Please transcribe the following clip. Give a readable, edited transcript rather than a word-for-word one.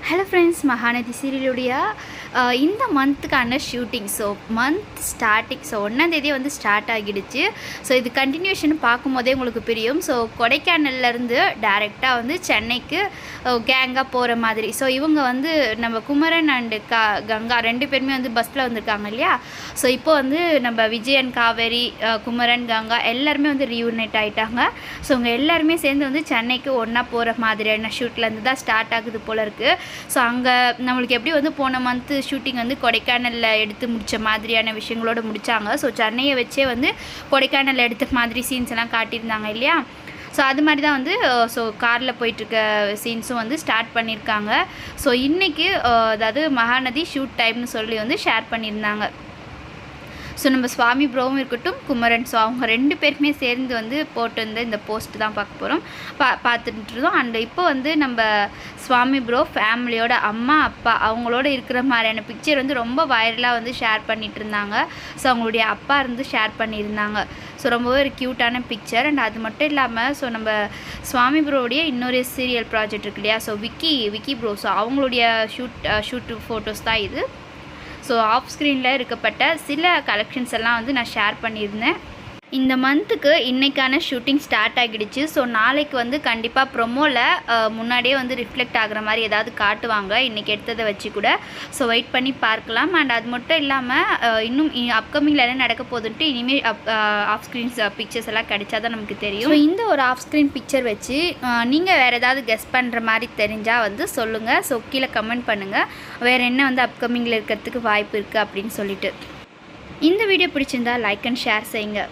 Hello friends, Mahanadi சீரியலுடைய இந்த மந்த்துக்கான shooting. So month starting, so 1ஆம் தேதியே வந்து ஸ்டார்ட் ஆகிடுச்சு. ஸோ இது கண்டினியூஷன் பார்க்கும்போதே உங்களுக்கு புரியும். ஸோ கொடைக்கானல்லேருந்து டேரெக்டாக வந்து சென்னைக்கு கேங்காக போகிற மாதிரி. ஸோ இவங்க வந்து நம்ம குமரன் அண்டு கங்கா 2 பேருமே வந்து பஸ்ஸில் வந்திருக்காங்க இல்லையா. ஸோ இப்போ வந்து நம்ம விஜயன், காவேரி, குமரன், கங்கா எல்லாருமே வந்து ரீயூனைட் ஆகிட்டாங்க. ஸோ இவங்க எல்லாருமே சேர்ந்து வந்து சென்னைக்கு ஒன்றா போகிற மாதிரியான ஷூட்லேருந்து தான் ஸ்டார்ட் ஆகுது போல் இருக்குது. ஸோ அங்கே நம்மளுக்கு எப்படி வந்து போன மந்த்து ஷூட்டிங் வந்து கொடைக்கானலில் எடுத்து முடித்த மாதிரியான விஷயங்களோடு முடித்தாங்க. ஸோ சென்னையை வச்சே வந்து கொடைக்கானலில் எடுத்த மாதிரி சீன்ஸ் எல்லாம் காட்டியிருந்தாங்க இல்லையா. ஸோ அது மாதிரி தான் வந்து ஸோ காரில் போயிட்டுருக்க சீன்ஸும் வந்து ஸ்டார்ட் பண்ணியிருக்காங்க. ஸோ இன்றைக்கி அதாவது மகாநதி ஷூட் டைம்னு சொல்லி வந்து ஷேர் பண்ணியிருந்தாங்க. ஸோ நம்ம சுவாமி ப்ரோவும் இருக்கட்டும், குமரன், ஸோ அவங்க 2 பேருமே சேர்ந்து வந்து போட்டு வந்து இந்த போஸ்ட் தான் பார்க்க போகிறோம், பார்த்துட்டு இருந்தோம். அண்ட் இப்போ வந்து நம்ம சுவாமி ப்ரோ ஃபேமிலியோட அம்மா அப்பா அவங்களோட இருக்கிற மாதிரியான பிக்சர் வந்து ரொம்ப வைரலாக வந்து ஷேர் பண்ணிகிட்டு இருந்தாங்க. ஸோ அவங்களுடைய அப்பா இருந்து ஷேர் பண்ணியிருந்தாங்க. ஸோ ரொம்பவே ஒரு க்யூட்டான பிக்சர். அண்ட் அது மட்டும் இல்லாமல் ஸோ நம்ம சுவாமி ப்ரோவுடைய இன்னொரு சீரியல் ப்ராஜெக்ட் இருக்கு இல்லையா, ஸோ விக்கி ப்ரோ, ஸோ அவங்களுடைய ஷூட் ஃபோட்டோஸ் தான் இது. ஸோ ஆஃப் ஸ்க்ரீனில் இருக்கப்பட்ட சில கலெக்ஷன்ஸ் எல்லாம் வந்து நான் ஷேர் பண்ணியிருந்தேன். இந்த மந்த்துக்கு இன்றைக்கான ஷூட்டிங் ஸ்டார்ட் ஆகிடுச்சு. ஸோ நாளைக்கு வந்து கண்டிப்பாக ப்ரொமோவில் முன்னாடியே வந்து ரிஃப்ளெக்ட் ஆகிற மாதிரி ஏதாவது காட்டுவாங்க இன்றைக்கி எடுத்ததை வச்சு கூட. ஸோ வெயிட் பண்ணி பார்க்கலாம். அண்ட் அது மட்டும் இல்லாமல் இன்னும் அப்கமிங்கில் என்ன நடக்க போகுதுன்ட்டு இனிமேல் ஆஃப் ஸ்க்ரீன்ஸ் பிக்சர்ஸ் எல்லாம் கிடைச்சா தான் நமக்கு தெரியும். ஸோ இந்த ஒரு ஆஃப் ஸ்க்ரீன் பிக்சர் வச்சு நீங்கள் வேறு ஏதாவது கெஸ் பண்ணுற மாதிரி தெரிஞ்சால் வந்து சொல்லுங்கள். ஸோ கீழே கமெண்ட் பண்ணுங்கள் வேறு என்ன வந்து அப்கமிங்கில் இருக்கிறதுக்கு வாய்ப்பு இருக்குது அப்படின்னு சொல்லிட்டு. இந்த வீடியோ பிடிச்சிருந்தா லைக் அண்ட் ஷேர் செய்யுங்க.